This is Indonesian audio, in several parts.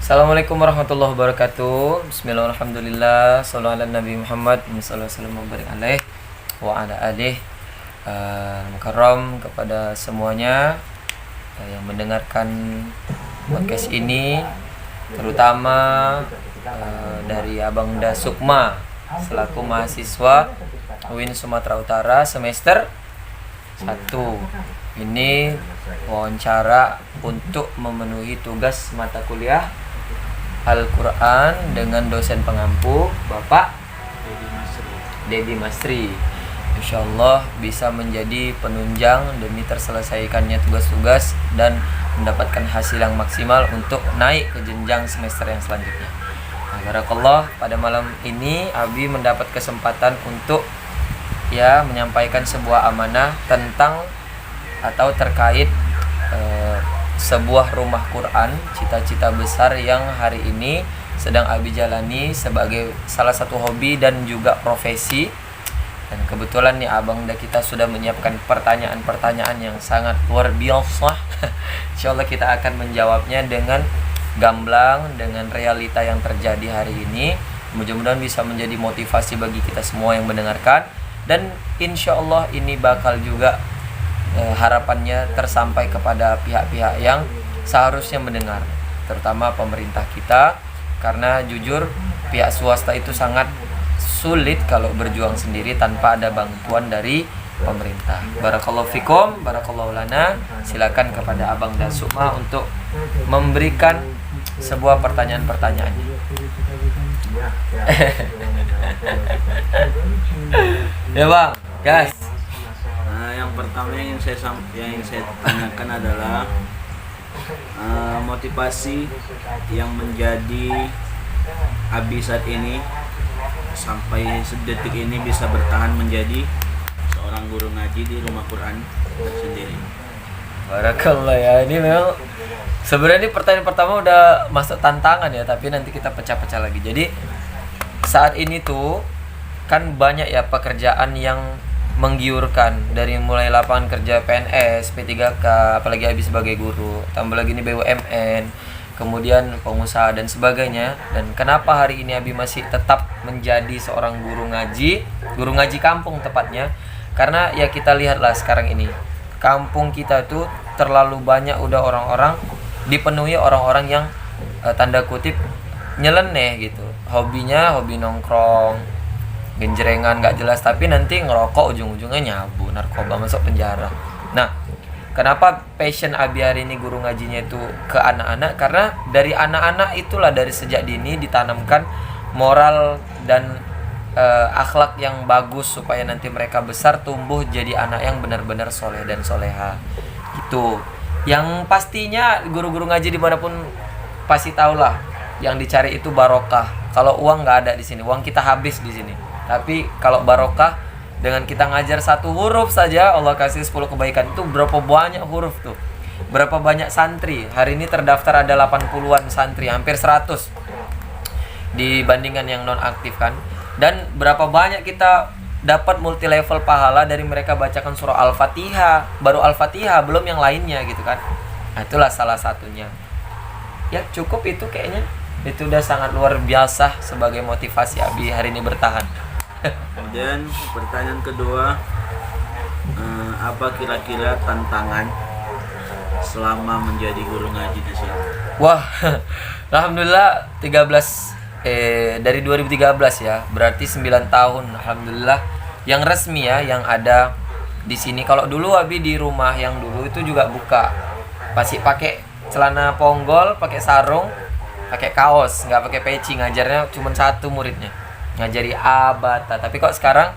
Assalamualaikum warahmatullahi wabarakatuh. Bismillah, alhamdulillah, sallallahu ala Nabi Muhammad, sallallahu alaihi wasallam wa ala alih. Mukarram kepada semuanya yang mendengarkan podcast ini, terutama dari Abang Da Sukma selaku mahasiswa UIN Sumatera Utara semester 1. Ini wawancara untuk memenuhi tugas mata kuliah Al-Quran dengan dosen pengampu Bapak Dedi Masri. Insyaallah bisa menjadi penunjang demi terselesaikannya tugas-tugas dan mendapatkan hasil yang maksimal untuk naik ke jenjang semester yang selanjutnya. Barakallah, pada malam ini Abi mendapat kesempatan untuk menyampaikan sebuah amanah tentang atau terkait sebuah rumah Quran, cita-cita besar yang hari ini sedang Abi jalani sebagai salah satu hobi dan juga profesi. Dan kebetulan nih Abang Da kita sudah menyiapkan pertanyaan-pertanyaan yang sangat luar biasa. Insyaallah kita akan menjawabnya dengan gamblang, dengan realita yang terjadi hari ini. Mudah-mudahan bisa menjadi motivasi bagi kita semua yang mendengarkan, dan insyaallah ini bakal juga harapannya tersampai kepada pihak-pihak yang seharusnya mendengar, terutama pemerintah kita, karena jujur pihak swasta itu sangat sulit kalau berjuang sendiri tanpa ada bantuan dari pemerintah. Barakallahu fikum, barakallahu lana. Silakan kepada Abang Da Sukma untuk memberikan sebuah pertanyaan-pertanyaannya. Ya Bang, gas. Yang pertama yang saya tanyakan adalah motivasi yang menjadi Abi saat ini sampai sedetik ini bisa bertahan menjadi seorang guru ngaji di rumah Quran tersendiri. Barakallah ya, ini memang sebenarnya pertanyaan pertama udah masuk tantangan ya, tapi nanti kita pecah-pecah lagi. Jadi saat ini tuh kan banyak ya pekerjaan yang menggiurkan, dari mulai lapangan kerja PNS, P3K, apalagi habis sebagai guru, tambah lagi ini BUMN, kemudian pengusaha dan sebagainya. Dan kenapa hari ini Abi masih tetap menjadi seorang guru ngaji kampung tepatnya? Karena ya kita lihatlah sekarang ini kampung kita tuh terlalu banyak udah orang-orang, dipenuhi orang-orang yang tanda kutip nyeleneh gitu, hobinya hobi nongkrong, genjrengan gak jelas, tapi nanti ngerokok ujung-ujungnya nyabu, narkoba, masuk penjara. Nah, kenapa passion Abi hari ini guru ngajinya itu ke anak-anak? Karena dari anak-anak itulah dari sejak dini ditanamkan moral dan akhlak yang bagus supaya nanti mereka besar tumbuh jadi anak yang benar-benar soleh dan soleha. Itu yang pastinya guru-guru ngaji dimanapun pasti tahulah yang dicari itu barokah. Kalau uang nggak ada di sini, uang kita habis di sini. Tapi kalau barokah, dengan kita ngajar satu huruf saja Allah kasih 10 kebaikan. Itu berapa banyak huruf tuh, berapa banyak santri. Hari ini terdaftar ada 80-an santri, hampir 100 dibandingkan yang non aktif kan. Dan berapa banyak kita dapat multi level pahala dari mereka bacakan surah Al-Fatihah. Baru Al-Fatihah, belum yang lainnya gitu kan. Nah, itulah salah satunya. Ya cukup itu kayaknya. Itu udah sangat luar biasa sebagai motivasi Abi hari ini bertahan. Kemudian pertanyaan kedua, apa kira-kira tantangan selama menjadi guru ngaji di sini? Wah, alhamdulillah dari 2013 ya, berarti 9 tahun alhamdulillah yang resmi ya, yang ada di sini. Kalau dulu Abi di rumah yang dulu itu juga buka, masih pakai celana ponggol, pakai sarung, pakai kaos, nggak pakai peci, ngajarnya cuma satu muridnya, ngajari abata. Tapi kok sekarang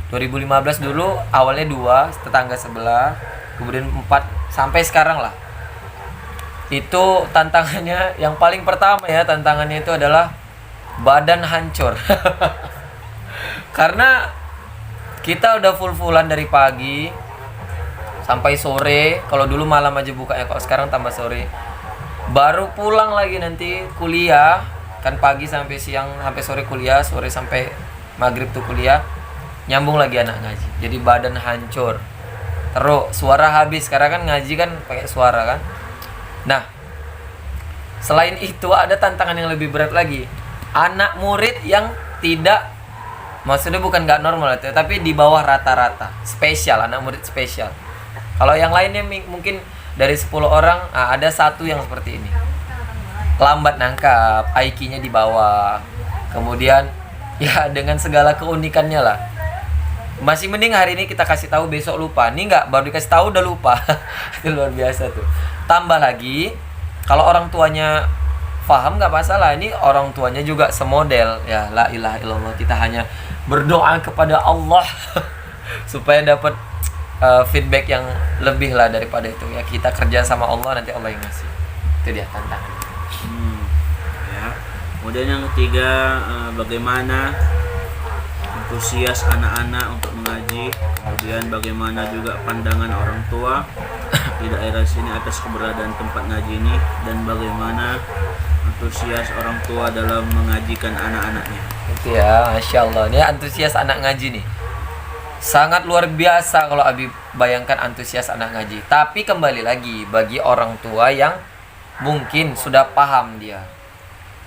2015 dulu awalnya 2 tetangga sebelah, kemudian 4 sampai sekarang lah. Itu tantangannya yang paling pertama ya, tantangannya itu adalah badan hancur. Karena kita udah full-fullan dari pagi sampai sore. Kalau dulu malam aja buka ya, kok sekarang tambah sore. Baru pulang lagi nanti kuliah, kan pagi sampai siang sampai sore kuliah, sore sampai maghrib tuh kuliah, nyambung lagi anak ngaji. Jadi badan hancur, terus suara habis, karena kan ngaji kan pakai suara kan. Nah, Selain itu ada tantangan yang lebih berat lagi. Anak murid yang tidak, maksudnya bukan nggak normal itu, tapi di bawah rata-rata. Spesial, anak murid spesial. Kalau yang lainnya mungkin dari 10 orang, ada satu yang seperti ini. Lambat nangkap, IQ-nya di bawah. Kemudian ya dengan segala keunikannya lah. Masih mending hari ini kita kasih tahu, besok lupa. Ini enggak, baru dikasih tahu udah lupa. Itu luar biasa tuh. Tambah lagi, kalau orang tuanya paham nggak masalah. Ini orang tuanya juga semodel. Ya la ilaha illallah, kita hanya berdoa kepada Allah supaya dapat feedback yang lebih lah daripada itu. Ya kita kerja sama Allah, nanti Allah yang ngasih. Itu dia tantangan. Ya. Kemudian yang ketiga, bagaimana antusias anak-anak untuk mengaji, kemudian bagaimana juga pandangan orang tua di daerah sini atas keberadaan tempat ngaji ini, dan bagaimana antusias orang tua dalam mengajikan anak-anaknya. Itu ya, Masya Allah. Ini antusias anak ngaji nih, sangat luar biasa kalau Abi bayangkan antusias anak ngaji. Tapi kembali lagi, bagi orang tua yang mungkin sudah paham, dia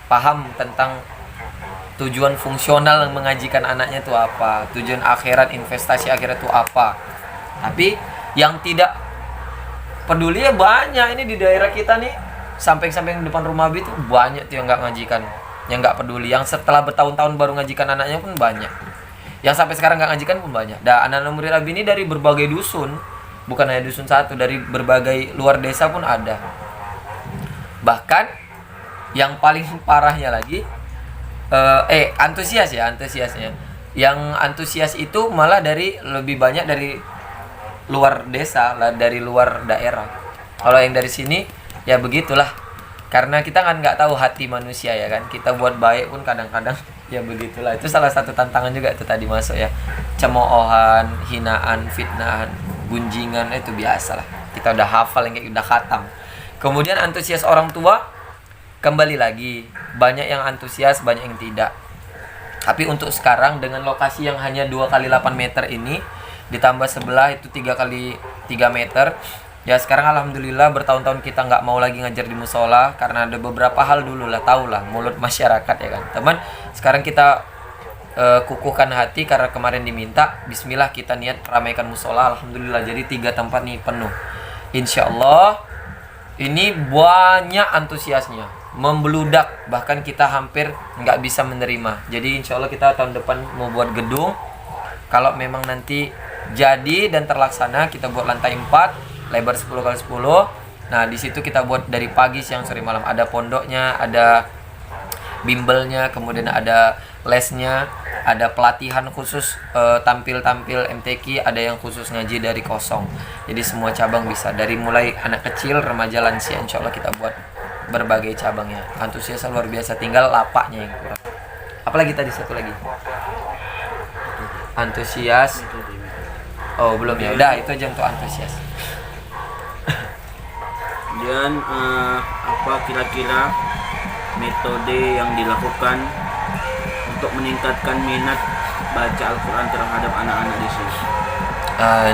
paham tentang tujuan fungsional mengajikan anaknya itu apa, tujuan akhirat, investasi akhirat itu apa. Tapi yang tidak peduli ya banyak. Ini di daerah kita nih, samping-samping depan rumah Abi tuh banyak tuh yang nggak ngajikan, yang nggak peduli, yang setelah bertahun-tahun baru ngajikan anaknya pun banyak, yang sampai sekarang nggak ngajikan pun banyak. Dan anak-anak murid Abi ini dari berbagai dusun, bukan hanya dusun satu, dari berbagai luar desa pun ada. Bahkan yang paling parahnya lagi, antusiasnya. Yang antusias itu malah dari lebih banyak dari luar desa lah, dari luar daerah. Kalau yang dari sini ya begitulah. Karena kita kan nggak tahu hati manusia ya kan. Kita buat baik pun kadang-kadang ya begitulah. Itu salah satu tantangan juga itu tadi masuk ya. Cemoohan, hinaan, fitnahan, gunjingan, itu biasa lah. Kita udah hafal, yang kayak udah khatam. Kemudian antusias orang tua, kembali lagi, banyak yang antusias, banyak yang tidak. Tapi untuk sekarang dengan lokasi yang hanya 2x8 meter ini, ditambah sebelah itu 3x3 meter, ya sekarang alhamdulillah bertahun-tahun kita nggak mau lagi ngajar di musola karena ada beberapa hal dulu lah, tahulah mulut masyarakat ya kan teman. Sekarang kita kukuhkan hati karena kemarin diminta, bismillah kita niat ramaikan musola. Alhamdulillah jadi 3 tempat nih penuh. Insya Allah ini banyak antusiasnya, membeludak, bahkan kita hampir nggak bisa menerima. Jadi insya Allah kita tahun depan mau buat gedung. Kalau memang nanti jadi dan terlaksana, kita buat lantai 4, lebar 10x10. Nah di situ kita buat dari pagi, siang, sore, malam. Ada pondoknya, ada bimbelnya, kemudian ada lesnya, ada pelatihan khusus tampil-tampil MTQ, ada yang khusus ngaji dari kosong. Jadi semua cabang bisa, dari mulai anak kecil, remaja, lansia, insya Allah kita buat berbagai cabangnya. Antusiasnya luar biasa, tinggal lapaknya yang kurang. Apalagi tadi satu lagi, antusias. Oh belum ya, udah itu aja untuk antusias. Kemudian apa kira-kira metode yang dilakukan untuk meningkatkan minat baca Al-Quran terhadap anak-anak di sini?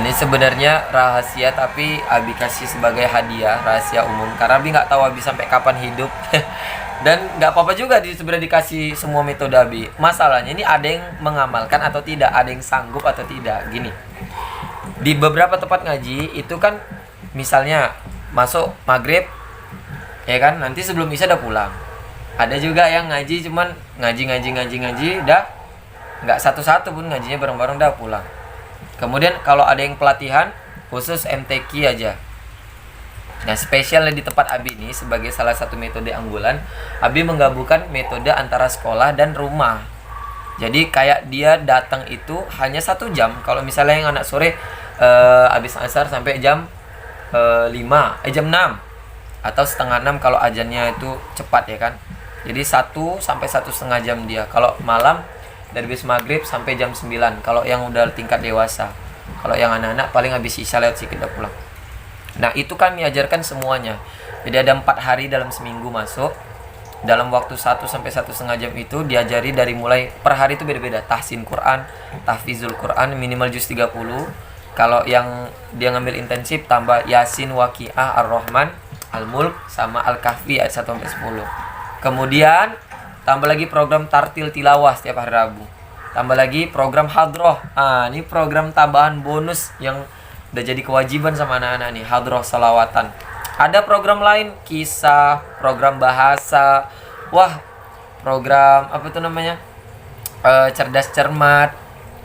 Ini sebenarnya rahasia, tapi Abi kasih sebagai hadiah, rahasia umum. Karena Abi nggak tahu Abi sampai kapan hidup. Dan nggak apa-apa juga sebenarnya dikasih semua metode Abi. Masalahnya ini ada yang mengamalkan atau tidak, ada yang sanggup atau tidak. Gini, di beberapa tempat ngaji itu kan misalnya masuk maghrib ya kan, nanti sebelum isya udah pulang. Ada juga yang ngaji cuman ngaji udah nggak satu-satu pun, ngajinya bareng-bareng udah pulang. Kemudian kalau ada yang pelatihan khusus MTQ aja. Nah spesialnya di tempat Abi ini sebagai salah satu metode unggulan, Abi menggabungkan metode antara sekolah dan rumah. Jadi kayak dia datang itu hanya 1 jam. Kalau misalnya yang anak sore habis asar sampai jam 6 atau setengah 6 kalau ajannya itu cepat ya kan. Jadi 1 sampai 1,5 jam dia. Kalau malam dari habis maghrib sampai jam 9 kalau yang udah tingkat dewasa. Kalau yang anak-anak paling habis isya lewat sedikit udah pulang. Nah itu kami ajarkan semuanya. Jadi ada 4 hari dalam seminggu masuk. Dalam waktu 1 sampai 1,5 jam itu diajari dari mulai per hari itu beda-beda. Tahsin Quran, tahfizul Quran minimal juz 30. Kalau yang dia ngambil intensif tambah Yasin, Waqiah, Ar-Rahman, Al-Mulk sama Al-Kahfi ayat 1 sampai 10. Kemudian tambah lagi program tartil tilawah setiap hari Rabu. Tambah lagi program hadroh. Ini program tambahan bonus yang udah jadi kewajiban sama anak-anak nih, hadroh salawatan. Ada program lain, kisah, program bahasa. Wah, program apa tuh namanya? Cerdas cermat.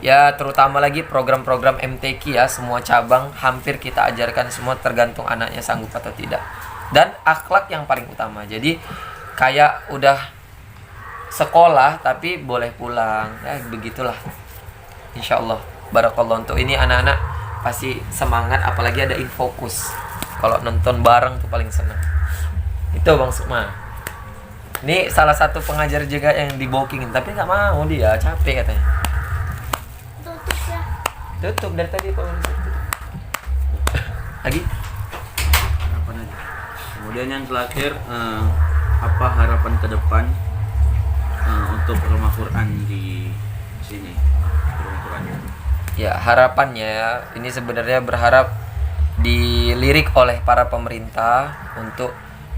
Ya, terutama lagi program-program MTQ ya, semua cabang hampir kita ajarkan semua, tergantung anaknya sanggup atau tidak. Dan akhlak yang paling utama. Jadi kayak udah sekolah tapi boleh pulang. Begitulah. Insyaallah. Barakallah, untuk ini anak-anak pasti semangat, apalagi ada infokus. Kalau nonton bareng tuh paling seneng. Itu Bang Sukma. Ini salah satu pengajar juga yang di bookingin, tapi nggak mau, dia capek katanya. Tutup dari tadi Pak. Lagi? Harapan aja. Kemudian yang terakhir, apa harapan ke depan untuk rumah Quran di sini? Rumah Quran. Ya, harapannya ini sebenarnya berharap dilirik oleh para pemerintah. Untuk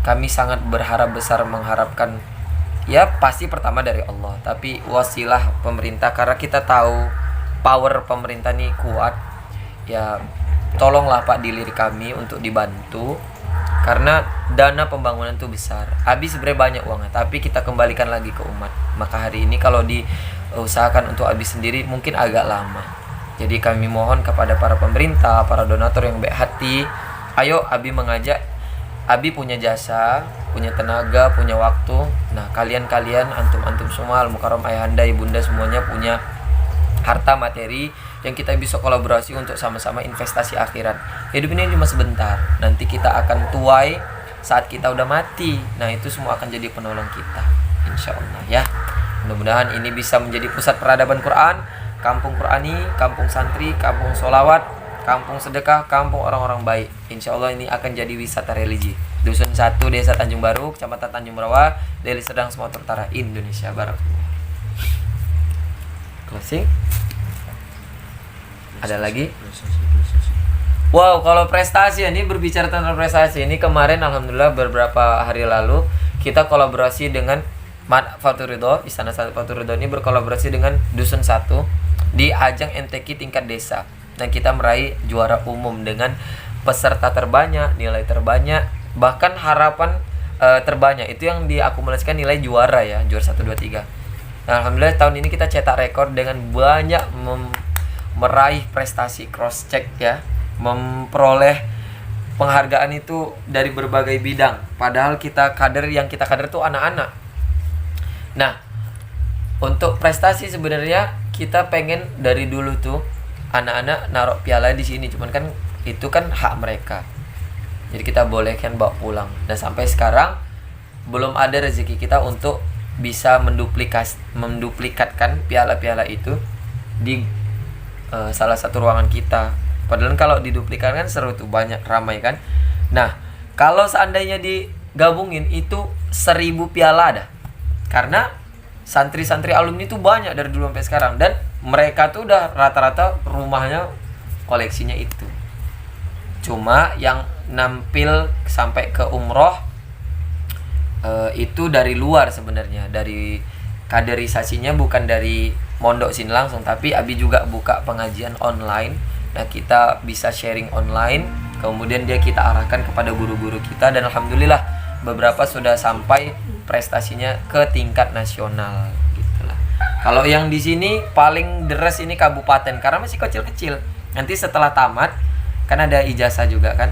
kami sangat berharap besar, mengharapkan ya pasti pertama dari Allah, tapi wasilah pemerintah, karena kita tahu power pemerintah ini kuat. Ya tolonglah Pak dilirik kami untuk dibantu, karena dana pembangunan itu besar. Habis sebenarnya banyak uangnya, tapi kita kembalikan lagi ke umat. Maka hari ini kalau diusahakan untuk habis sendiri mungkin agak lama. Jadi kami mohon kepada para pemerintah, para donatur yang baik hati, ayo Abi mengajak, Abi punya jasa, punya tenaga, punya waktu. Nah, kalian-kalian, antum-antum semua, Al-Mukarram ayahanda, ibunda semuanya punya harta materi yang kita bisa kolaborasi untuk sama-sama investasi akhirat. Hidup ini cuma sebentar. Nanti kita akan tuai saat kita udah mati. Nah, itu semua akan jadi penolong kita, insyaallah ya. Mudah-mudahan ini bisa menjadi pusat peradaban Quran, kampung Qurani, kampung santri, kampung solawat, kampung sedekah, kampung orang-orang baik. Insyaallah ini akan jadi wisata religi. Dusun 1, Desa Tanjung Baru, Kecamatan Tanjung Merawa, Deli Serdang, Sumatera Utara, Indonesia Barat. Closing. Ada lagi? Wow, kalau prestasi, ini berbicara tentang prestasi, ini kemarin alhamdulillah beberapa hari lalu kita kolaborasi dengan Mat Fatur Ridho, Istana Fatur Ridho ini berkolaborasi dengan Dusun 1 di ajang MTQ tingkat desa. Dan kita meraih juara umum dengan peserta terbanyak, nilai terbanyak, bahkan harapan terbanyak. Itu yang diakumulasikan nilai juara ya, juara 1, 2, 3. Nah, alhamdulillah tahun ini kita cetak rekor dengan banyak meraih prestasi, cross check ya, memperoleh penghargaan itu dari berbagai bidang. Padahal kita yang kita kader tuh anak-anak. Nah, untuk prestasi sebenarnya kita pengen dari dulu tuh anak-anak naruh piala di sini, cuman kan itu kan hak mereka. Jadi kita bolehkan bawa pulang. Dan sampai sekarang belum ada rezeki kita untuk bisa menduplikatkan piala-piala itu di salah satu ruangan kita. Padahal kalau diduplikatkan seru tuh, banyak ramai kan. Nah, kalau seandainya digabungin itu 1000 piala ada. Karena santri-santri alumni itu banyak dari dulu sampai sekarang, dan mereka tuh udah rata-rata rumahnya koleksinya itu. Cuma yang nampil sampai ke umroh itu dari luar sebenarnya, dari kaderisasinya bukan dari mondok sini langsung, tapi Abi juga buka pengajian online. Nah, kita bisa sharing online, kemudian kita arahkan kepada guru-guru kita, dan alhamdulillah beberapa sudah sampai prestasinya ke tingkat nasional gitulah. Kalau yang di sini paling deres ini kabupaten, karena masih kecil-kecil. Nanti setelah tamat kan ada ijazah juga kan.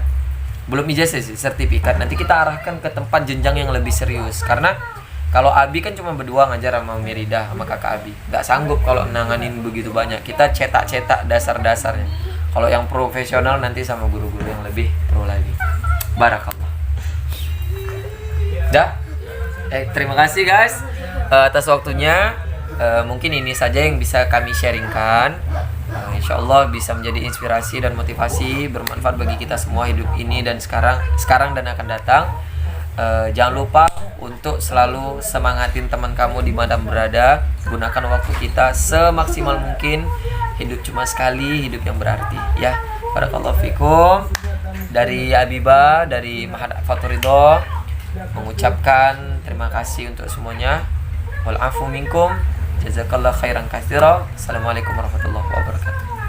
Belum ijazah sih, sertifikat. Nanti kita arahkan ke tempat jenjang yang lebih serius. Karena kalau Abi kan cuma berdua ngajar sama Mirida, sama kakak Abi. Gak sanggup kalau nanganin begitu banyak. Kita cetak-cetak dasar-dasarnya. Kalau yang profesional nanti sama guru-guru yang lebih pro lagi. Barakallah. Dah? Terima kasih guys atas waktunya. Mungkin ini saja yang bisa kami sharingkan. Insyaallah bisa menjadi inspirasi dan motivasi, bermanfaat bagi kita semua hidup ini dan sekarang dan akan datang. Jangan lupa untuk selalu semangatin teman kamu di mana berada. Gunakan waktu kita semaksimal mungkin. Hidup cuma sekali, hidup yang berarti ya. Barakallahu fikum. dari Abiba, dari Mahad Faturido mengucapkan terima kasih untuk semuanya. Wal afu minkum. Jazakallah khairan katsira. Assalamualaikum warahmatullahi wabarakatuh.